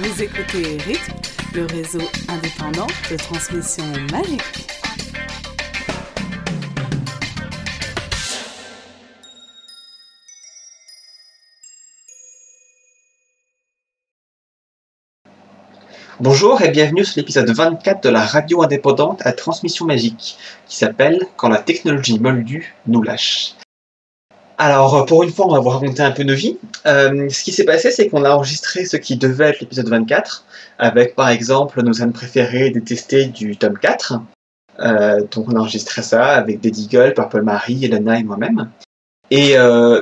Vous écoutez Rythme, le réseau indépendant de transmission magique. Bonjour et bienvenue sur l'épisode 24 de la radio indépendante à transmission magique, qui s'appelle « Quand la technologie moldue nous lâche ». Alors, pour une fois, on va vous raconter un peu nos vies. Ce qui s'est passé, c'est qu'on a enregistré ce qui devait être l'épisode 24, avec par exemple nos scènes préférées détestées du tome 4. Donc on a enregistré ça avec Dead Eagle, Purple Marie, Elena et moi-même. Et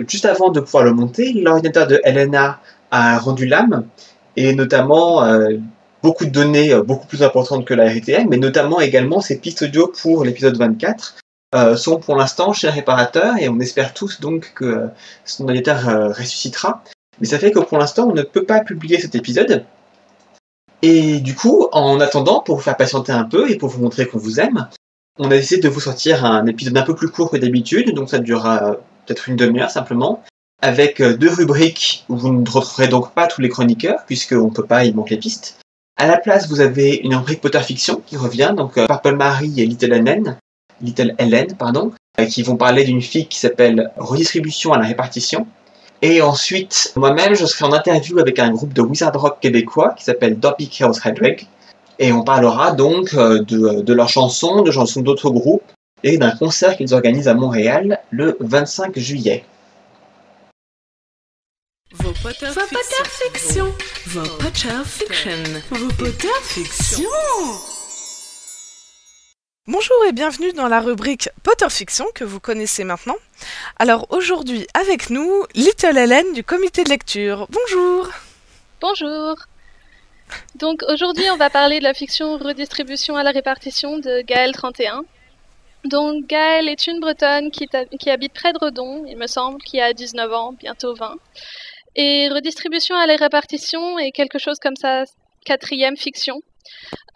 juste avant de pouvoir le monter, l'ordinateur de Elena a rendu l'âme, et notamment beaucoup de données beaucoup plus importantes que la RTM, mais notamment également ces pistes audio pour l'épisode 24 sont pour l'instant chez le réparateur, et on espère tous donc que son ordinateur ressuscitera. Mais ça fait que pour l'instant on ne peut pas publier cet épisode. Et du coup, en attendant, pour vous faire patienter un peu et pour vous montrer qu'on vous aime, on a décidé de vous sortir un épisode un peu plus court que d'habitude, donc ça durera peut-être une demi-heure simplement, avec deux rubriques où vous ne retrouverez donc pas tous les chroniqueurs, puisqu'on ne peut pas y manquer les pistes. À la place, vous avez une rubrique Potter Fiction qui revient, donc Purple Marie et Little Helen, qui vont parler d'une fille qui s'appelle Redistribution à la répartition. Et ensuite, moi-même, je serai en interview avec un groupe de Wizard Rock québécois qui s'appelle Dopey Chaos Hedwig. Et on parlera donc de leurs chansons, de chansons d'autres groupes, et d'un concert qu'ils organisent à Montréal le 25 juillet. Vos Potter Fiction. Vos Potter Fiction. Bonjour et bienvenue dans la rubrique Potter Fiction que vous connaissez maintenant. Alors aujourd'hui avec nous, Little Helen du comité de lecture. Bonjour. Bonjour. Donc aujourd'hui on va parler de la fiction Redistribution à la répartition de Gaëlle 31. Donc Gaëlle est une Bretonne qui habite près de Redon, il me semble, qui a 19 ans, bientôt 20. Et Redistribution à la répartition est quelque chose comme sa quatrième fiction,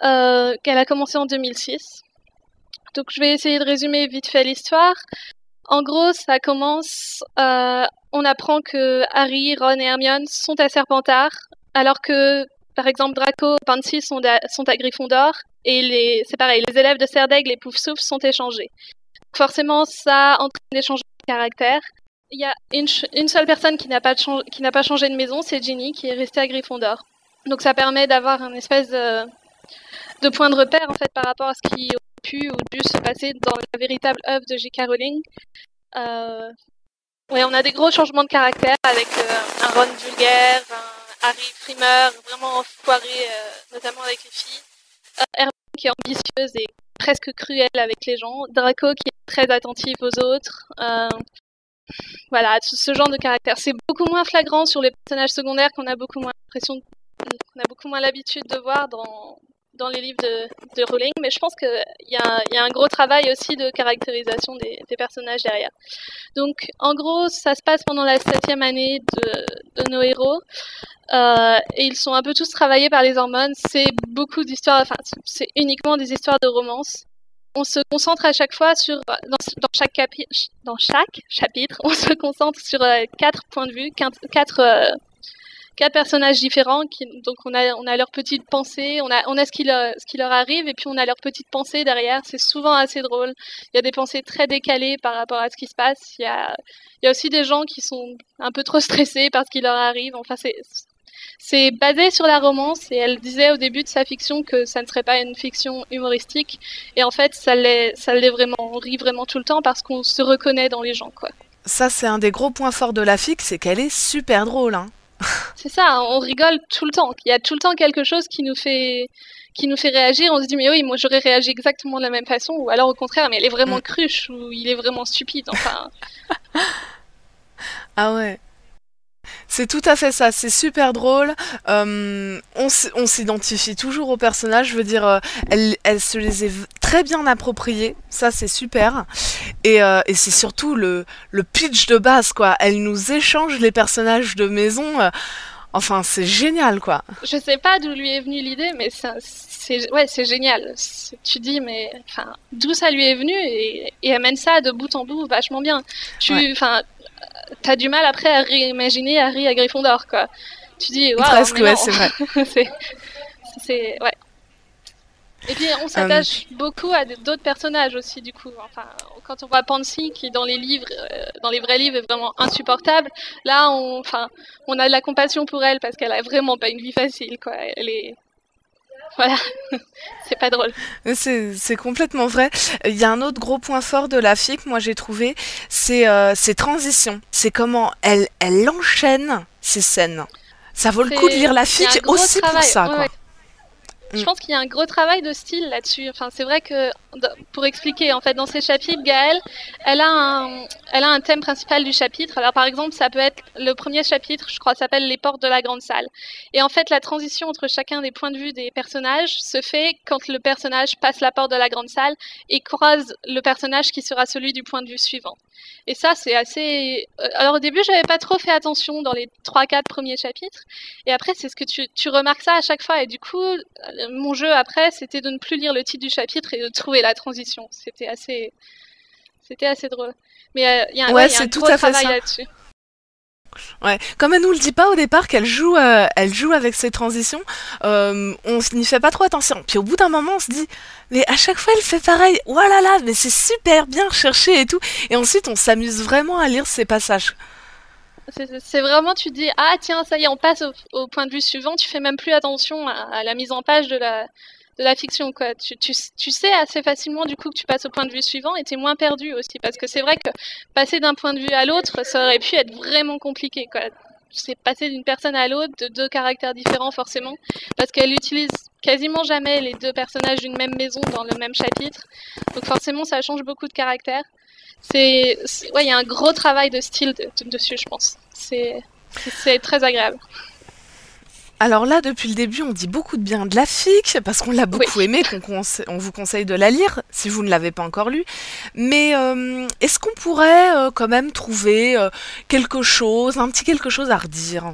qu'elle a commencé en 2006. Donc je vais essayer de résumer vite fait l'histoire. En gros, ça commence, on apprend que Harry, Ron et Hermione sont à Serpentard, alors que, par exemple, Draco et Pansy sont à Gryffondor, et c'est pareil, les élèves de Serdaigle et Poufsouffle sont échangés. Donc forcément, ça entraîne des changements de caractère. Il y a une seule personne qui n'a pas changé de maison, c'est Ginny, qui est restée à Gryffondor. Donc ça permet d'avoir une espèce de point de repère, en fait, par rapport à ce qui aurait pu ou dû se passer dans la véritable œuvre de J.K. Rowling. Ouais, on a des gros changements de caractère avec un Ron vulgaire, un Harry frimeur, vraiment foiré, notamment avec les filles. Hermione qui est ambitieuse et presque cruelle avec les gens. Draco qui est très attentif aux autres. Voilà, ce genre de caractère. C'est beaucoup moins flagrant sur les personnages secondaires qu'on a beaucoup moins l'habitude de voir dans les livres de Rowling, mais je pense qu'il y a un gros travail aussi de caractérisation des personnages derrière. Donc, en gros, ça se passe pendant la 7e année de nos héros, et ils sont un peu tous travaillés par les hormones. C'est beaucoup d'histoires, enfin, c'est uniquement des histoires de romance. On se concentre à chaque fois dans chaque chapitre, on se concentre sur 4 points de vue, 4 personnages différents, donc on a leurs petites pensées, on a ce qui leur arrive, et puis on a leurs petites pensées derrière. C'est souvent assez drôle. Il y a des pensées très décalées par rapport à ce qui se passe. Il y a aussi des gens qui sont un peu trop stressés par ce qui leur arrive. Enfin, c'est basé sur la romance, et elle disait au début de sa fiction que ça ne serait pas une fiction humoristique, et en fait ça l'est vraiment. On rit vraiment tout le temps parce qu'on se reconnaît dans les gens, quoi. Ça c'est un des gros points forts de la fic, c'est qu'elle est super drôle, hein. C'est ça, on rigole tout le temps. Il y a tout le temps quelque chose qui nous fait réagir. On se dit, mais oui, moi j'aurais réagi exactement de la même façon, ou alors au contraire, mais elle est vraiment cruche, ou il est vraiment stupide, enfin. Ah ouais. C'est tout à fait ça, c'est super drôle. On s'identifie toujours aux personnages, je veux dire, elle se les est très bien appropriés, ça c'est super. Et c'est surtout le pitch de base, quoi. Elle nous échange les personnages de maison. Enfin, c'est génial, quoi. Je sais pas d'où lui est venue l'idée, mais c'est génial. Tu dis, mais enfin, d'où ça lui est venu, et elle mène ça de bout en bout vachement bien. T'as du mal après à réimaginer Harry à Gryffondor, quoi. tu dis waouh, Presque, mais ouais, non. c'est vrai. Ouais. Et puis on s'attache beaucoup à d'autres personnages aussi du coup. Enfin, quand on voit Pansy qui dans les livres, dans les vrais livres est vraiment insupportable, là on a de la compassion pour elle parce qu'elle a vraiment pas une vie facile quoi. Elle est voilà, c'est pas drôle. C'est complètement vrai. Il y a un autre gros point fort de la fic, moi j'ai trouvé, c'est ses transitions. C'est comment elle enchaîne ses scènes. Ça vaut le coup de lire la fic aussi pour ça, quoi. Ouais. Je pense qu'il y a un gros travail de style là-dessus. Enfin, c'est vrai que, pour expliquer, en fait, dans ces chapitres, Gaëlle, elle a un thème principal du chapitre. Alors, par exemple, ça peut être le premier chapitre, je crois, s'appelle Les portes de la grande salle. Et en fait, la transition entre chacun des points de vue des personnages se fait quand le personnage passe la porte de la grande salle et croise le personnage qui sera celui du point de vue suivant. Et ça, c'est assez... Alors, au début, j'avais pas trop fait attention dans les 3-4 premiers chapitres. Et après, c'est ce que tu remarques ça à chaque fois. Et du coup, mon jeu après, c'était de ne plus lire le titre du chapitre et de trouver la transition. C'était assez drôle. Mais il y a un gros travail là-dessus. Ouais, comme elle nous le dit pas au départ qu'elle joue avec ses transitions, on n'y fait pas trop attention. Puis au bout d'un moment, on se dit, mais à chaque fois elle fait pareil. Oh là là, mais c'est super bien recherché et tout. Et ensuite, on s'amuse vraiment à lire ces passages. C'est vraiment, tu te dis, ah tiens, ça y est, on passe au point de vue suivant. Tu fais même plus attention à la mise en page de la fiction, quoi. Tu sais assez facilement du coup que tu passes au point de vue suivant et t'es moins perdu aussi, parce que c'est vrai que passer d'un point de vue à l'autre, ça aurait pu être vraiment compliqué, quoi. C'est passer d'une personne à l'autre, de deux caractères différents forcément, parce qu'elle utilise quasiment jamais les deux personnages d'une même maison dans le même chapitre, donc forcément ça change beaucoup de caractères. Ouais, il y a un gros travail de style dessus, je pense. C'est très agréable. Alors là, depuis le début, on dit beaucoup de bien de la fic, parce qu'on l'a beaucoup aimée, on vous conseille de la lire, si vous ne l'avez pas encore lue. Mais est-ce qu'on pourrait quand même trouver un petit quelque chose à redire?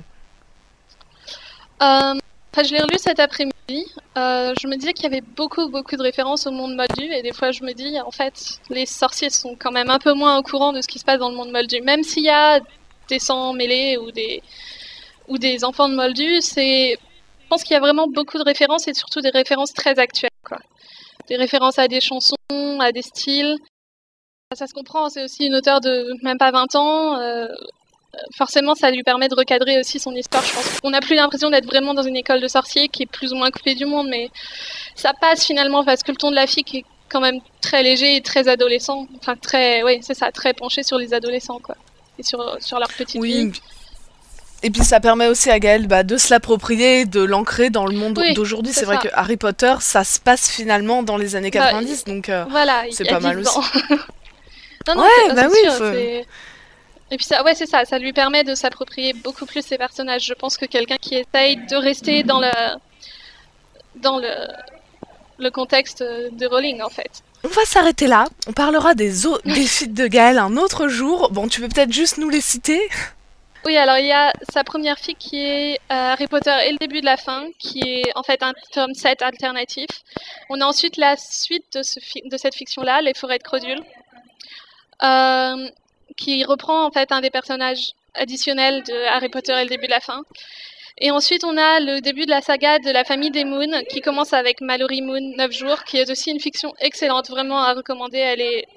Je l'ai relu cet après-midi. Je me disais qu'il y avait beaucoup de références au monde moldu, et des fois je me dis, en fait, les sorciers sont quand même un peu moins au courant de ce qui se passe dans le monde moldu. Même s'il y a des sangs mêlés ou des enfants de Moldus, je pense qu'il y a vraiment beaucoup de références et surtout des références très actuelles, quoi. Des références à des chansons, à des styles. Ça se comprend, c'est aussi une auteure de même pas 20 ans. Forcément, ça lui permet de recadrer aussi son histoire, je pense. On n'a plus l'impression d'être vraiment dans une école de sorciers qui est plus ou moins coupée du monde, mais ça passe finalement parce que le ton de la fic est quand même très léger et très adolescent. Enfin, très penché sur les adolescents, quoi. Et sur leur petite vie. Et puis ça permet aussi à Gaëlle de se l'approprier, de l'ancrer dans le monde d'aujourd'hui. C'est vrai que Harry Potter, ça se passe finalement dans les années 90, donc voilà, c'est pas mal aussi. Non, et puis ça lui permet de s'approprier beaucoup plus ses personnages. Je pense que quelqu'un qui essaye de rester dans le contexte de Rowling, en fait. On va s'arrêter là, on parlera des fics de Gaëlle un autre jour. Bon, tu peux peut-être juste nous les citer? Oui, alors il y a sa première fic qui est Harry Potter et le début de la fin, qui est en fait un tome 7 alternatif. On a ensuite la suite de cette fiction-là, Les Forêts de Crodule, qui reprend en fait un des personnages additionnels de Harry Potter et le début de la fin. Et ensuite, on a le début de la saga de la famille des Moon, qui commence avec Mallory Moon, 9 jours, qui est aussi une fiction excellente, vraiment à recommander,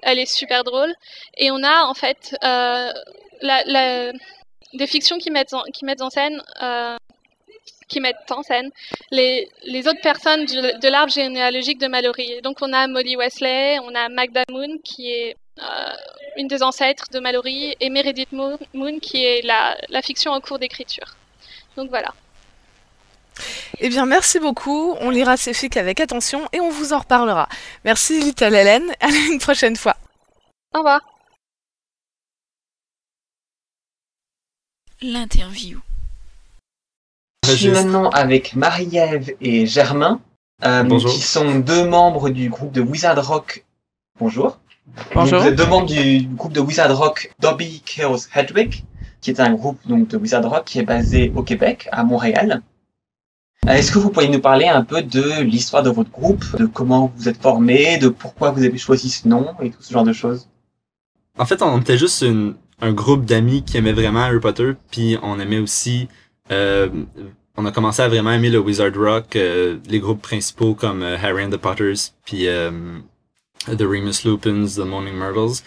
elle est super drôle. Et on a en fait des fictions qui mettent en scène les autres personnes de l'arbre généalogique de Mallory. Donc on a Molly Wesley, on a Magda Moon qui est une des ancêtres de Mallory, et Meredith Moon qui est la fiction en cours d'écriture. Donc voilà. Eh bien merci beaucoup, on lira ces fics avec attention et on vous en reparlera. Merci Little Hélène, à une prochaine fois. Au revoir. L'interview. Je suis maintenant avec Marie-Ève et Germain, qui sont deux membres du groupe de Wizard Rock. Bonjour. Bonjour. Vous êtes deux membres du groupe de Wizard Rock Dobby Chaos Hedwig, qui est un groupe donc, de Wizard Rock qui est basé au Québec, à Montréal. Est-ce que vous pourriez nous parler un peu de l'histoire de votre groupe, de comment vous êtes formés, de pourquoi vous avez choisi ce nom et tout ce genre de choses? En fait, on était juste un groupe d'amis qui aimaient vraiment Harry Potter, puis on aimait aussi on a commencé à vraiment aimer le Wizard Rock, les groupes principaux comme Harry and the Potters, puis The Remus Lupins, The Moaning Myrtles.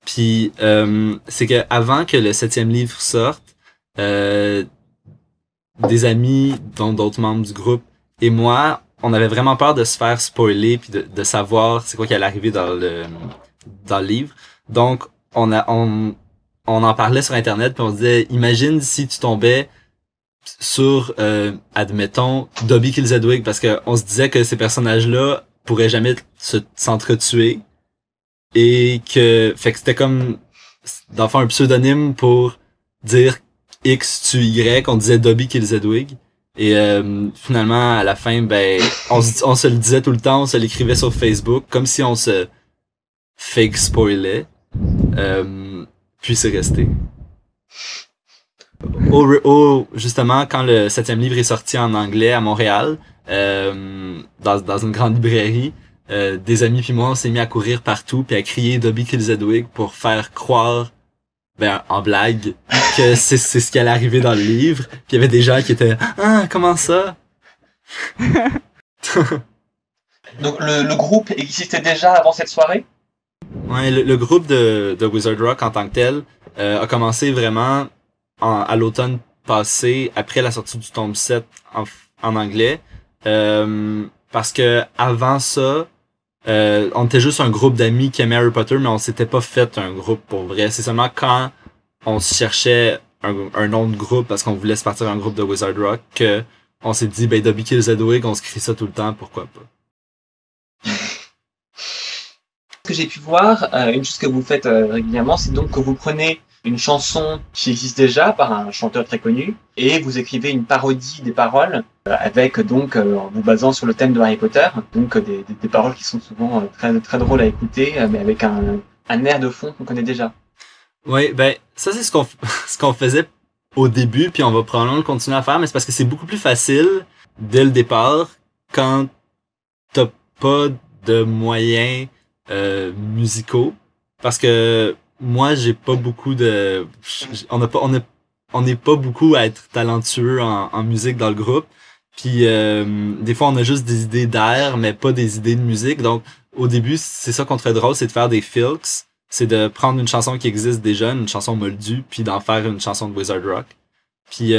Puis c'est que avant que le 7e livre sorte, des amis, dont d'autres membres du groupe, et moi, on avait vraiment peur de se faire spoiler puis de savoir c'est quoi qui allait arriver dans le livre. Donc on en parlait sur internet puis on se disait imagine si tu tombais sur admettons Dobby Kills Hedwig, parce que on se disait que ces personnages-là pourraient jamais s'entretuer et que c'était comme dans le fond un pseudonyme pour dire X tue Y, on disait Dobby Kills Hedwig. Et finalement, à la fin, ben, on se le disait tout le temps, on se l'écrivait sur Facebook, comme si on se fake spoilait. Puis c'est resté. Justement, quand le 7e livre est sorti en anglais à Montréal, dans une grande librairie, des amis puis moi, on s'est mis à courir partout puis à crier Dobby Kills Hedwig pour faire croire, ben, en blague, que c'est ce qui allait arriver dans le livre. Puis il y avait des gens qui étaient « Ah, comment ça? » Donc le groupe existait déjà avant cette soirée? Ouais, le groupe de Wizard Rock en tant que tel a commencé vraiment à l'automne passé, après la sortie du tome 7 en anglais. Parce que avant ça, on était juste un groupe d'amis qui aimaient Harry Potter, mais on s'était pas fait un groupe pour vrai. C'est seulement quand on cherchait un nom de groupe parce qu'on voulait se partir un groupe de Wizard Rock que on s'est dit, ben, Dobby Kills Hedwig, on se crie ça tout le temps, pourquoi pas. Ce que j'ai pu voir, une chose que vous faites régulièrement, c'est donc que vous prenez une chanson qui existe déjà par un chanteur très connu et vous écrivez une parodie des paroles avec donc en vous basant sur le thème de Harry Potter, donc des paroles qui sont souvent très très drôles à écouter, mais avec un air de fond qu'on connaît déjà. Oui, ben ça c'est ce qu'on faisait au début, puis on va probablement le continuer à faire, mais c'est parce que c'est beaucoup plus facile dès le départ quand t'as pas de moyens musicaux, parce que moi j'ai pas beaucoup de on n'est pas beaucoup à être talentueux en musique dans le groupe, puis des fois on a juste des idées d'air mais pas des idées de musique. Donc au début c'est ça qu'on trouvait drôle, c'est de faire des filks, c'est de prendre une chanson qui existe déjà, une chanson moldue, puis d'en faire une chanson de Wizard Rock. Puis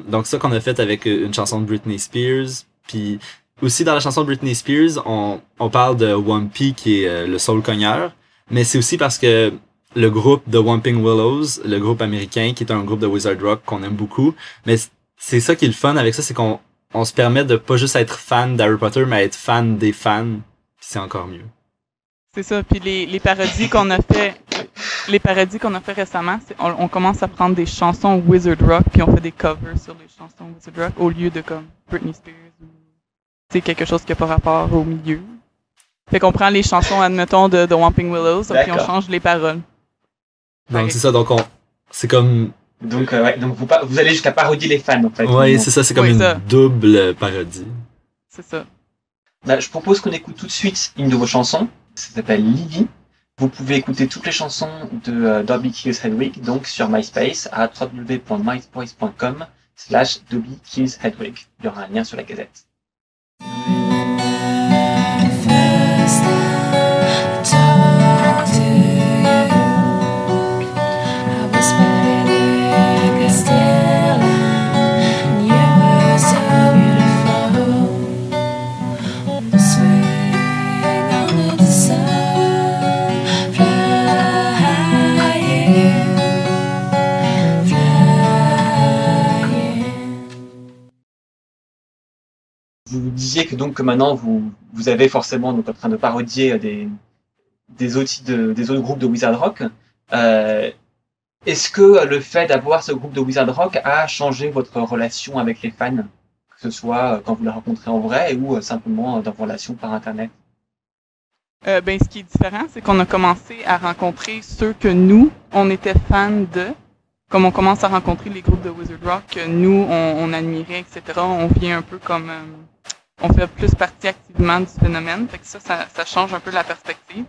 donc ça qu'on a fait avec une chanson de Britney Spears. Puis aussi dans la chanson de Britney Spears, on parle de Wumpy qui est le soul cogneur, mais c'est aussi parce que le groupe de Whomping Willows, le groupe américain qui est un groupe de Wizard Rock qu'on aime beaucoup, mais c'est ça qui est le fun avec ça, c'est qu'on se permet de pas juste être fan d'Harry Potter, mais être fan des fans, puis c'est encore mieux. C'est ça, puis les parodies qu'on a fait récemment, on commence à prendre des chansons Wizard Rock puis on fait des covers sur les chansons Wizard Rock au lieu de comme Britney Spears ou c'est quelque chose qui a pas rapport au milieu. Fait qu'on prend les chansons admettons de Whomping Willows puis on change les paroles. Donc c'est ça, donc c'est comme donc vous allez jusqu'à parodier les fans en fait. Ouais, c'est ça, c'est comme une double parodie. C'est ça. Bah, je propose qu'on écoute tout de suite une de vos chansons. Ça s'appelle Lily. Vous pouvez écouter toutes les chansons de Dobby Kills Hedwig donc sur MySpace à www.myspace.com/Dobby Kills Hedwig. Il y aura un lien sur la gazette. Vous disiez que donc que maintenant vous avez forcément donc en train de parodier des autres groupes de Wizard Rock. Est-ce que le fait d'avoir ce groupe de Wizard Rock a changé votre relation avec les fans, que ce soit quand vous les rencontrez en vrai ou simplement dans vos relations par internet? Ben ce qui est différent, c'est qu'on a commencé à rencontrer ceux que nous on était fans de. Comme on commence à rencontrer les groupes de Wizard Rock que nous on admirait, etc. On vient un peu comme on fait plus partie activement du phénomène, fait que ça change un peu la perspective.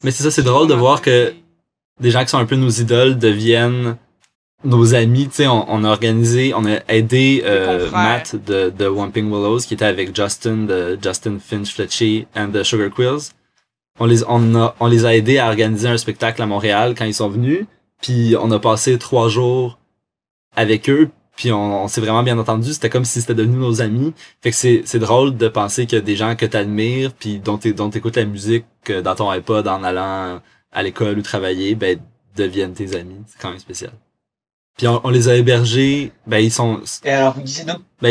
Mais c'est ça, c'est drôle de voir que des gens qui sont un peu nos idoles deviennent nos amis, tu sais, on a aidé confrères. Matt de Whomping Willows qui était avec Justin de Justin Finch Fletcher and the Sugar Quills. On les a aidés à organiser un spectacle à Montréal quand ils sont venus, puis on a passé 3 jours avec eux, puis on s'est vraiment bien entendu. C'était comme si c'était devenu nos amis. Fait que c'est drôle de penser que des gens que t'admires, puis dont t'écoutes la musique dans ton iPod en allant à l'école ou travailler, ben deviennent tes amis. C'est quand même spécial. Puis on les a hébergés, ben ils sont Et alors, vous disiez donc, ben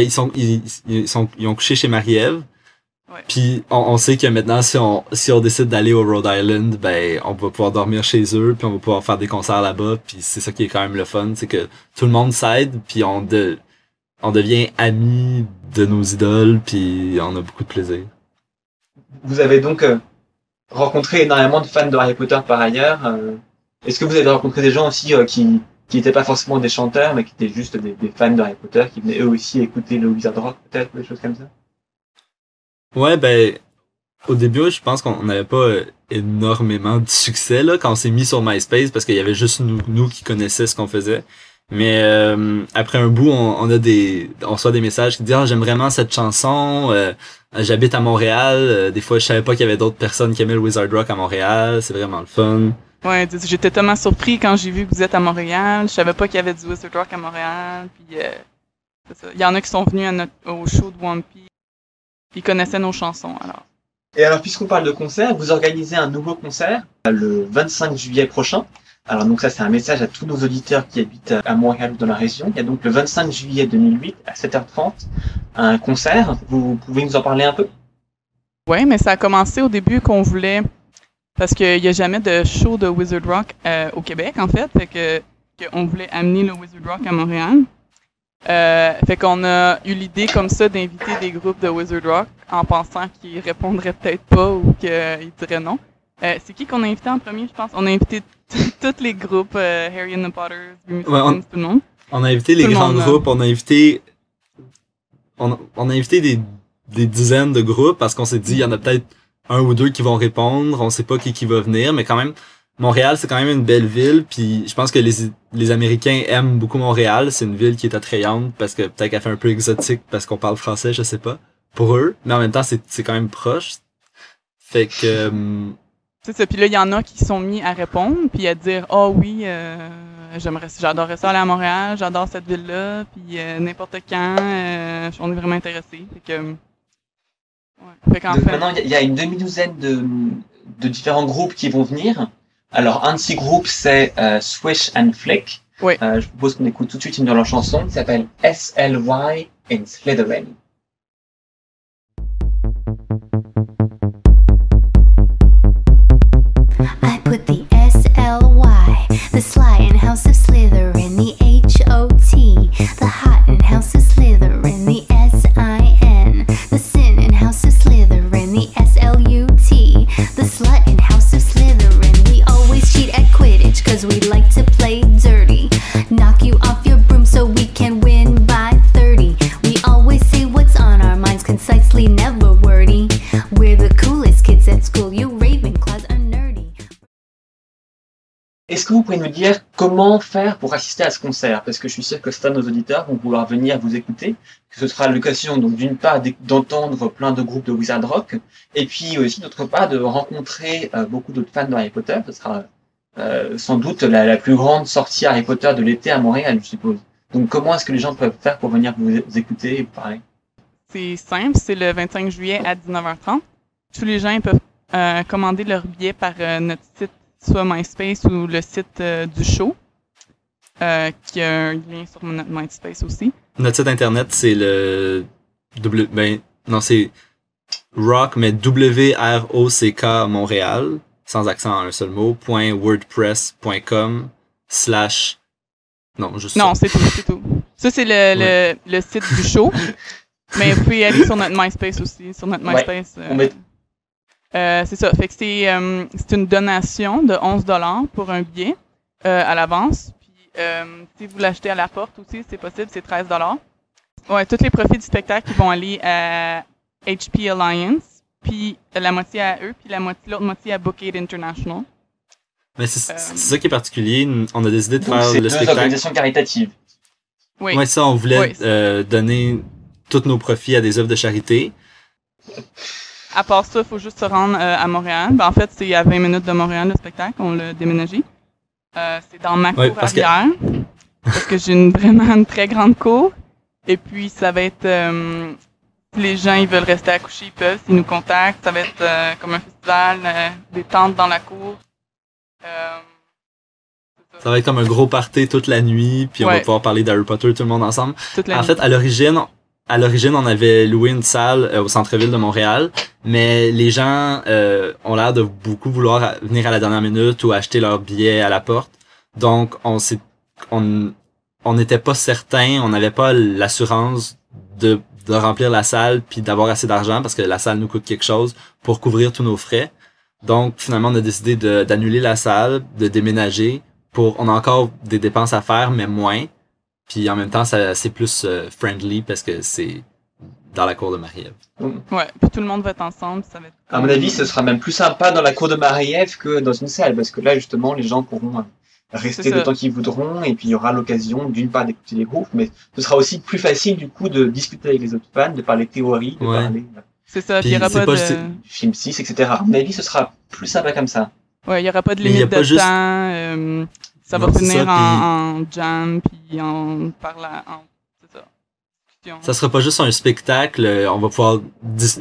ils ont couché chez Marie-Ève. Ouais. Puis on sait que maintenant si on décide d'aller au Rhode Island, ben on va pouvoir dormir chez eux, puis on va pouvoir faire des concerts là-bas, puis c'est ça qui est quand même le fun, c'est que tout le monde s'aide, puis on devient amis de nos idoles, puis on a beaucoup de plaisir. vous avez donc rencontré énormément de fans de Harry Potter par ailleurs. Est-ce que vous avez rencontré des gens aussi qui n'étaient pas forcément des chanteurs, mais qui étaient juste des fans de Harry Potter, qui venaient eux aussi écouter le Wizard Rock, peut-être, des choses comme ça? Ouais, ben au début, je pense qu'on n'avait pas énormément de succès là quand on s'est mis sur MySpace parce qu'il y avait juste nous qui connaissaient ce qu'on faisait. Mais après un bout, on reçoit des messages qui disent j'aime vraiment cette chanson, j'habite à Montréal, des fois je savais pas qu'il y avait d'autres personnes qui aimaient le Wizard Rock à Montréal, c'est vraiment le fun. Ouais, j'étais tellement surpris quand j'ai vu que vous êtes à Montréal. Je savais pas qu'il y avait du Wizard Rock à Montréal. Puis c'est ça. Il y en a qui sont venus au show de Whumpy. Ils connaissaient nos chansons, alors. Et alors, puisqu'on parle de concert, vous organisez un nouveau concert le 25 juillet prochain. Alors donc ça, c'est un message à tous nos auditeurs qui habitent à Montréal ou dans la région. Il y a donc le 25 juillet 2008 à 7h30 un concert. Vous pouvez nous en parler un peu? Ouais, mais ça a commencé au début qu'on voulait... Parce qu'il n'y a jamais de show de Wizard Rock au Québec, en fait. Fait qu'on voulait amener le Wizard Rock à Montréal. Fait qu'on a eu l'idée comme ça d'inviter des groupes de Wizard Rock en pensant qu'ils répondraient peut-être pas ou qu'ils diraient non. C'est qui qu'on a invité en premier, je pense? On a invité tous les groupes, Harry and the Potters, Jimmy Simmons, tout le monde. On a invité les grands groupes, on a invité des dizaines de groupes parce qu'on s'est dit il y en a peut-être un ou deux qui vont répondre, on sait pas qui va venir, mais quand même Montréal, c'est quand même une belle ville, puis je pense que les Américains aiment beaucoup Montréal. C'est une ville qui est attrayante parce que peut-être qu'elle fait un peu exotique parce qu'on parle français, je sais pas, pour eux. Mais en même temps, c'est quand même proche. Fait que... C'est ça. Puis là, il y en a qui sont mis à répondre, puis à dire « Oh oui, j'adorerais ça aller à Montréal, j'adore cette ville-là, puis n'importe quand, on est vraiment intéressés. » Fait que... Ouais. Fait qu'en Donc fait... maintenant, il y a une demi-douzaine de différents groupes qui vont venir. Alors, un de ces groupes, c'est Swish and Flick. Oui. Je propose qu'on écoute tout de suite une de leurs chansons qui s'appelle SLY in Slytherin. I put the SLY, the sly in House of Slytherin, the HOT, the hot in House of Slytherin, the SIN, the sin in House of Slytherin, the SLUT, the slut in House of Slytherin. We always cheat at Quidditch cause we like to play dirty. Knock you off your broom so we can win by 30. We always say what's on our minds concisely, never wordy. We're the coolest kids at school, you Ravenclaws are nerdy. Est-ce que vous pouvez nous dire comment faire pour assister à ce concert? Parce que je suis sûr que certains de nos auditeurs vont vouloir venir vous écouter, que ce sera l'occasion donc d'une part d'entendre plein de groupes de Wizard Rock, et puis aussi d'autre part de rencontrer beaucoup d'autres fans de Harry Potter. Ce sera sans doute la plus grande sortie Harry Potter de l'été à Montréal, je suppose. Donc comment est-ce que les gens peuvent faire pour venir vous écouter et vous parler? C'est simple, c'est le 25 juillet à 19h30. Tous les gens peuvent commander leur billet par notre site, soit MySpace ou le site du show, qui a un lien sur notre MySpace aussi. Notre site internet, c'est c'est rock, mais WROCK Montréal, sans accent en un seul mot, .wordpress.com/ Non, juste Non, ça. c'est tout. Ça, c'est le site du show. Mais vous pouvez aller sur notre MySpace aussi. Sur notre MySpace. C'est ça. Fait que c'est une donation de 11$ pour un billet à l'avance. Puis si vous l'achetez à la porte aussi, c'est possible, c'est 13$. Ouais, tous les profits du spectacle ils vont aller à HP Alliance, puis la moitié à eux, puis l'autre moitié à Book Aid International. Mais c'est ça qui est particulier. On a décidé de Donc, faire c'est le deux spectacle. organisations caritatives. Oui. Ouais, ça, on voulait Oui. donner tous nos profits à des œuvres de charité. À part ça, il faut juste se rendre à Montréal. Ben, en fait, c'est à 20 minutes de Montréal, le spectacle. On l'a déménagé. C'est dans ma cour parce que- arrière. Parce que j'ai vraiment une très grande cour. Et puis, ça va être... si les gens ils veulent rester accouchés, ils peuvent. S'ils nous contactent, ça va être comme un festival, des tentes dans la cour. C'est Ça va être comme un gros party toute la nuit, puis on va Ouais. pouvoir parler d'Harry Potter tout le monde ensemble. Toute la En nuit. fait, à l'origine, on avait loué une salle au centre-ville de Montréal, mais les gens ont l'air de beaucoup vouloir venir à la dernière minute ou acheter leur billet à la porte. Donc, on n'était pas certain, on n'avait pas l'assurance de remplir la salle puis d'avoir assez d'argent parce que la salle nous coûte quelque chose pour couvrir tous nos frais. Donc, finalement, on a décidé d'annuler la salle, de déménager. On a encore des dépenses à faire, mais moins. Puis en même temps, c'est plus friendly parce que c'est dans la cour de Marie-Ève. Ouais, puis tout le monde va être ensemble, ça va être... À mon avis, ce sera même plus sympa dans la cour de Marie-Ève que dans une salle, parce que là, justement, les gens pourront rester C'est ça. le temps qu'ils voudront, et puis il y aura l'occasion, d'une part, d'écouter les groupes, mais ce sera aussi plus facile, du coup, de discuter avec les autres fans, de parler théorie, de Ouais. parler C'est ça, puis Puis il n'y aura c'est pas pas de... juste- du film 6, etc. À mon avis, ce sera plus sympa comme ça. Ouais, il n'y aura pas de Mais il y a limite pas de juste- temps. Ça Non, va c'est finir ça, en jam, puis en parlant... C'est ça. Discussion. Ça sera pas juste un spectacle, on va pouvoir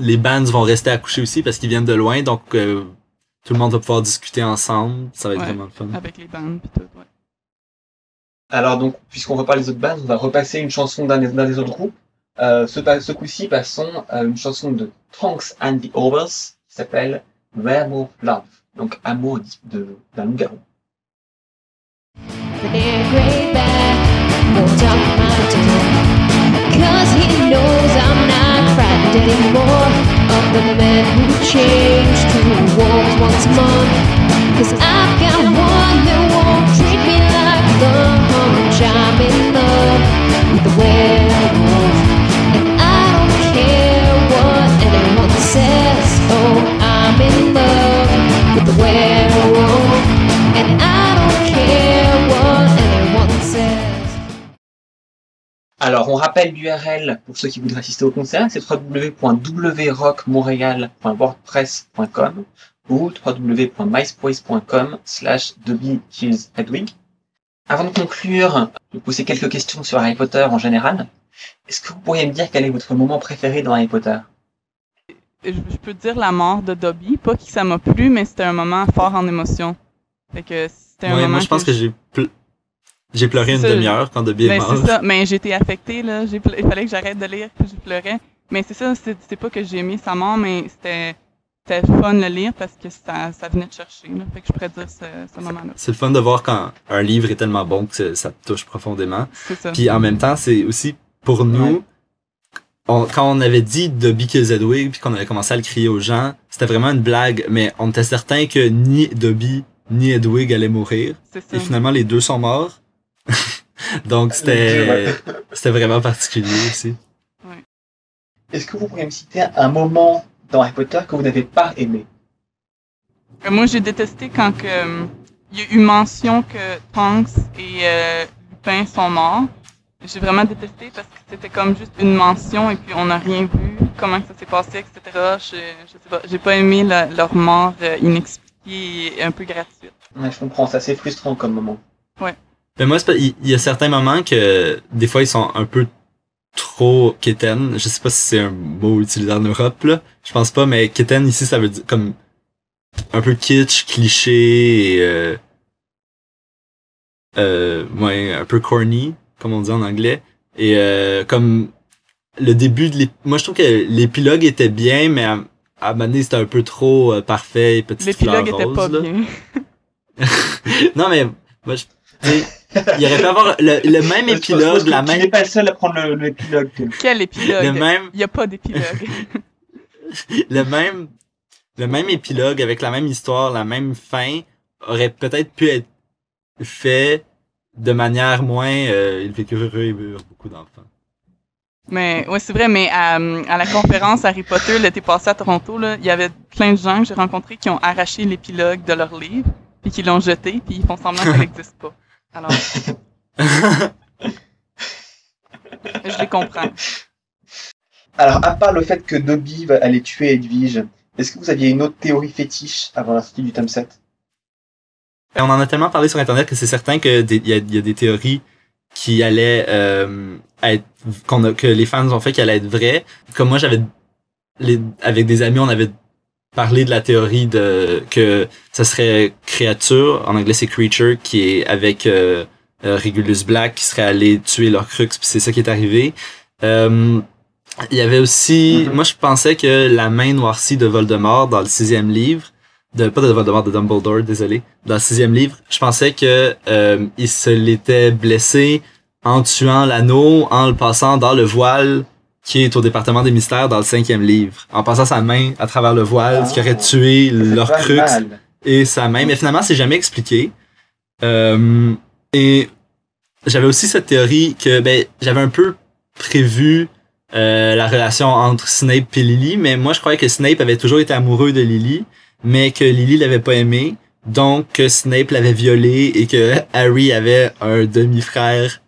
les bands vont rester accouchés aussi parce qu'ils viennent de loin, donc tout le monde va pouvoir discuter ensemble, ça va être Ouais. vraiment le fun. Avec les bandes, puis tout, ouais. Alors donc, puisqu'on reparle des autres bands, on va repasser une chanson d'un des autres groupes. Ce coup-ci, passons à une chanson de Trunks and the Others qui s'appelle Werewolf Love, donc amour d'un loup-garou. The great bad won't talk my door, 'cause he knows I'm not frightened anymore of the men who change to wolves once more. 'Cause I've got one that won't treat me like lunch. I'm in love with the werewolf, and I don't care what anyone says. Oh, I'm in love with the werewolf, and I don't care what anyone says. Alors, on rappelle l'URL pour ceux qui voudraient assister au concert, c'est www.wrockmontréal.wordpress.com ou www.myspace.com/DobbyKillsHedwig. Avant de conclure, je vais poser quelques questions sur Harry Potter en général. Est-ce que vous pourriez me dire quel est votre moment préféré dans Harry Potter? Je peux te dire la mort de Dobby, pas que ça m'a plu, mais c'était un moment fort en émotion. Fait que c'était un Ouais, moment moi je pense que j'ai pleuré une C'est ça. demi-heure quand Dobby est Ben, mort. c'est ça, mais j'ai été affectée, là. Il fallait que j'arrête de lire, puis je pleurais. Mais c'est ça, c'est pas que j'ai aimé sa mort, mais c'était fun de le lire parce que ça venait de chercher, là. Fait que je pourrais dire ce moment-là. C'est le fun de voir quand un livre est tellement bon que ça te touche profondément. C'est ça. Puis en même temps, c'est aussi pour nous, quand on avait dit Dobby Kills Hedwig puis qu'on avait commencé à le crier aux gens, c'était vraiment une blague, mais on était certain que ni Dobby ni Hedwig allaient mourir. C'est ça. Et finalement, les deux sont morts. Donc c'était vraiment particulier aussi. Est-ce que vous pourriez me citer un moment dans Harry Potter que vous n'avez pas aimé? Moi, j'ai détesté quand il y a eu mention que Tonks et Lupin sont morts. J'ai vraiment détesté parce que c'était comme juste une mention et puis on n'a rien vu, comment que ça s'est passé, etc. Je sais pas, j'ai pas aimé leur mort inexpliquée et un peu gratuite. Ouais, je comprends, c'est assez frustrant comme moment. Mais moi, il y a certains moments que des fois ils sont un peu trop quétaines. Je sais pas si c'est un mot utilisé en Europe, là. Je pense pas, mais quétaine ici, ça veut dire comme un peu kitsch, cliché et ouais, un peu corny, comme on dit en anglais. Et comme le début moi je trouve que l'épilogue était bien, mais à un moment donné, c'était un peu trop parfait et petite fleur L'épilogue était rose, pas là. bien. Non, mais moi, il aurait pu avoir le même épilogue, la Tu n'es même, pas le seul à prendre l'épilogue. Quel épilogue? le même, Il y a pas d'épilogue. le même épilogue avec la même histoire, la même fin aurait peut-être pu être fait de manière moins il vécut heureux et eurent beaucoup d'enfants. Mais ouais, c'est vrai, mais à la conférence Harry Potter l'été passé à Toronto, là, il y avait plein de gens que j'ai rencontrés qui ont arraché l'épilogue de leur livre puis qu'ils l'ont jeté, puis ils font semblant qu'elle n'existe pas. Alors, je les comprends. Alors, à part le fait que Dobby va aller tuer Edwige, est-ce que vous aviez une autre théorie fétiche avant la sortie du tome 7? On en a tellement parlé sur Internet que c'est certain que il y a des théories qui allaient être que les fans ont fait qui allaient être vraies. Comme moi, avec des amis, on avait parlé de la théorie que ça serait créature, en anglais c'est creature, qui est avec Regulus Black qui serait allé tuer l'Horcrux, puis c'est ça qui est arrivé. Il y avait aussi, moi je pensais que la main noircie de Voldemort dans le 6e livre, pas de Voldemort, de Dumbledore, désolé, dans le 6e livre, je pensais que il se l'était blessé en tuant l'anneau, en le passant dans le voile qui est au département des mystères dans le 5e livre, en passant sa main à travers le voile, ce qui aurait tué l'Horcrux et sa main, mais finalement c'est jamais expliqué. Et j'avais aussi cette théorie que j'avais un peu prévu la relation entre Snape et Lily, mais moi je croyais que Snape avait toujours été amoureux de Lily, mais que Lily l'avait pas aimé, donc que Snape l'avait violée et que Harry avait un demi-frère.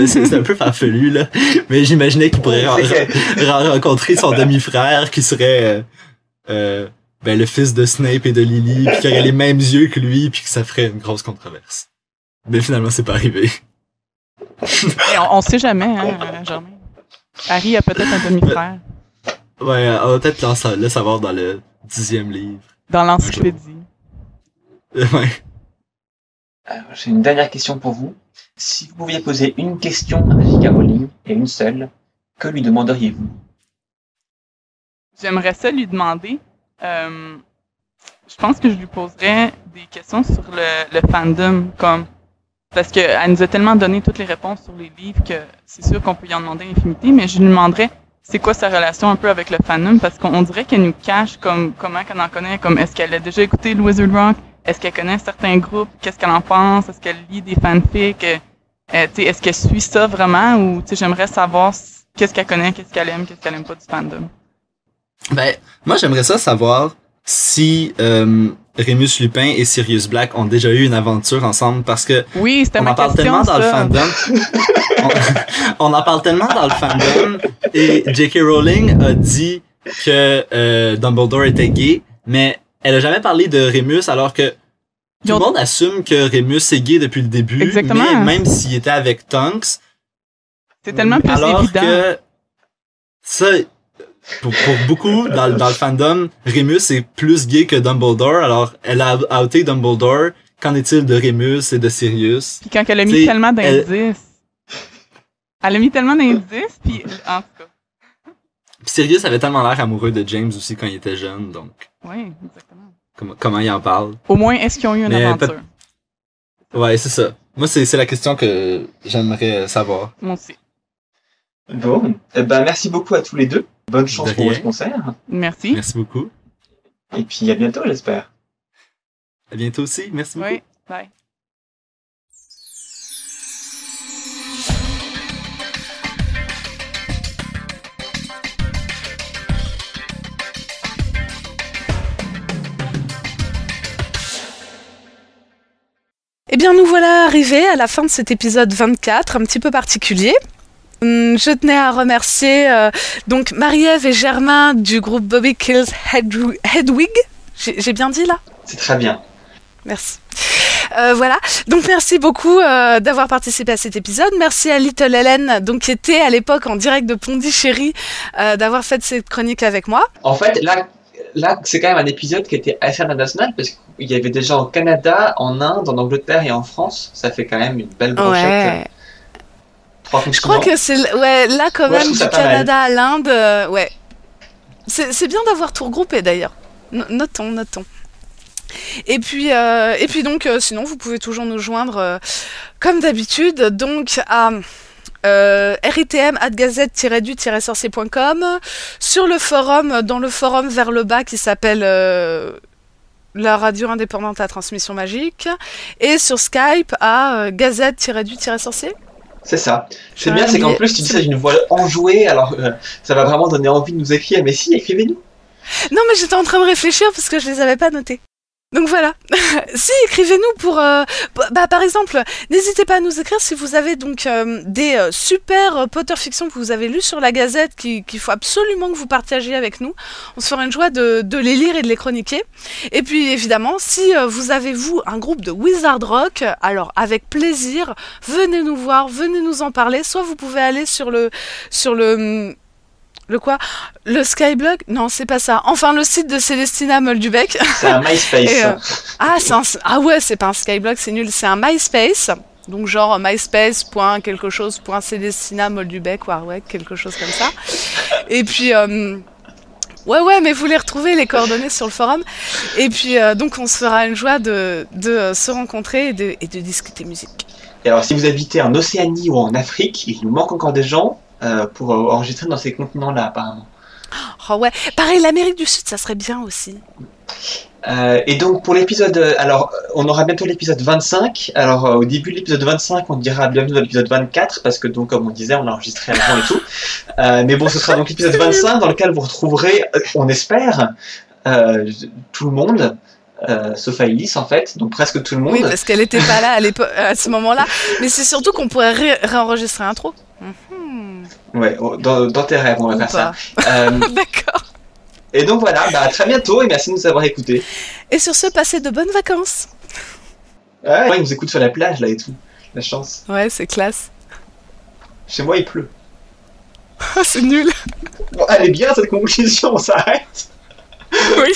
C'est un peu farfelu là, mais j'imaginais qu'il pourrait rencontrer son demi-frère qui serait le fils de Snape et de Lily, puis qui aurait les mêmes yeux que lui, puis que ça ferait une grosse controverse. Mais finalement c'est pas arrivé. Et on sait jamais, hein, Germain. Harry a peut-être un demi-frère. Ouais, on va peut-être le savoir dans le 10e livre. Dans l'encyclopédie. Ouais. Alors, j'ai une dernière question pour vous. Si vous pouviez poser une question à J.K. Rowling, et une seule, que lui demanderiez-vous? J'aimerais ça lui demander. Je pense que je lui poserais des questions sur le fandom, parce qu'elle nous a tellement donné toutes les réponses sur les livres que c'est sûr qu'on peut y en demander à l'infinité, mais je lui demanderais c'est quoi sa relation un peu avec le fandom, parce qu'on dirait qu'elle nous cache comment qu'elle en connaît, comme est-ce qu'elle a déjà écouté le Wizard Rock, est-ce qu'elle connaît certains groupes, qu'est-ce qu'elle en pense, est-ce qu'elle lit des fanfics, est-ce qu'elle suit ça vraiment, ou j'aimerais savoir qu'est-ce qu'elle connaît, qu'est-ce qu'elle aime pas du fandom. Moi j'aimerais ça savoir si Remus Lupin et Sirius Black ont déjà eu une aventure ensemble, parce que oui, c'était on en parle tellement dans le fandom. On en parle tellement dans le fandom, et J.K. Rowling a dit que Dumbledore était gay, mais elle a jamais parlé de Remus, alors que tout le monde assume que Remus est gay depuis le début. Exactement. Mais même s'il était avec Tonks, c'est tellement plus alors évident. Que ça, pour beaucoup dans le fandom, Remus est plus gay que Dumbledore, alors elle a outé Dumbledore. Qu'en est-il de Remus et de Sirius? Puis quand elle a mis tellement d'indices. Elle a mis tellement d'indices, puis en tout cas. Puis Sirius avait tellement l'air amoureux de James aussi quand il était jeune, donc. Oui, exactement. Comment il en parle? Au moins, est-ce qu'ils ont eu une aventure? Ouais, c'est ça. Moi, c'est la question que j'aimerais savoir. Moi aussi. Bon, merci beaucoup à tous les deux. Bonne chance pour votre concert. Merci. Merci beaucoup. Et puis à bientôt, j'espère. À bientôt aussi. Merci beaucoup. Oui, bye. Eh bien, nous voilà arrivés à la fin de cet épisode 24, un petit peu particulier. Je tenais à remercier donc Marie-Ève et Germain du groupe Bobby Kills Hedwig. J'ai bien dit là? C'est très bien. Merci. Voilà, donc merci beaucoup d'avoir participé à cet épisode. Merci à Little Helen, donc qui était à l'époque en direct de Pondichéry, d'avoir fait cette chronique avec moi. En fait, là, c'est quand même un épisode qui était assez international, parce qu'il y avait des gens au Canada, en Inde, en Angleterre et en France. Ça fait quand même une belle brochette. Ouais. 3 continents. Je crois que c'est là quand même du Canada à l'Inde. Ouais. C'est bien d'avoir tout regroupé d'ailleurs. Notons. Et puis donc, sinon, vous pouvez toujours nous joindre comme d'habitude, donc à ritm@gazette-du-sorcier.com, sur le forum, dans le forum vers le bas qui s'appelle la radio indépendante à transmission magique, et sur Skype à gazette-du-sorcier. C'est ça. C'est bien, c'est qu'en plus tu dis ça d'une voix enjouée, alors ça va vraiment donner envie de nous écrire. Mais si, écrivez-nous. Non, mais j'étais en train de réfléchir parce que je les avais pas notés. Donc voilà. Si, écrivez-nous pour... par exemple, n'hésitez pas à nous écrire si vous avez donc des super Potter Fiction que vous avez lus sur la Gazette qu'il faut absolument que vous partagiez avec nous. On se fera une joie de les lire et de les chroniquer. Et puis évidemment, si vous avez, vous, un groupe de Wizard Rock, alors avec plaisir, venez nous voir, venez nous en parler. Soit vous pouvez aller sur le quoi? Le Skyblog? Non, c'est pas ça. Enfin, le site de Célestina Moldubec. C'est un MySpace. Ah ouais, c'est pas un Skyblog, c'est nul. C'est un MySpace. Donc genre myspace.quelque-chose.Célestina Moldubec, ouais, quelque chose comme ça. Et puis... Ouais, mais vous les retrouvez, les coordonnées sur le forum. Et puis, donc, on se fera une joie de se rencontrer et de discuter musique. Et alors, si vous habitez en Océanie ou en Afrique, il nous manque encore des gens pour enregistrer dans ces continents-là, apparemment. Oh ouais, pareil, l'Amérique du Sud, ça serait bien aussi. Et donc, pour l'épisode... Alors, on aura bientôt l'épisode 25. Alors, au début de l'épisode 25, on dira bienvenue dans l'épisode 24, parce que, donc, comme on disait, on a enregistré avant et tout. Mais bon, ce sera donc l'épisode 25, dans lequel vous retrouverez, on espère, tout le monde, sauf Alice, en fait, donc presque tout le monde. Oui, parce qu'elle n'était pas là à ce moment-là. Mais c'est surtout qu'on pourrait réenregistrer l'intro. Ouais, dans tes rêves, on va faire ça. D'accord. Et donc voilà, à très bientôt et merci de nous avoir écoutés. Et sur ce, passez de bonnes vacances. Ouais, ils nous écoutent sur la plage là et tout. La chance. Ouais, c'est classe. Chez moi, il pleut. C'est nul. Bon, elle est bien cette conclusion, on s'arrête. Oui.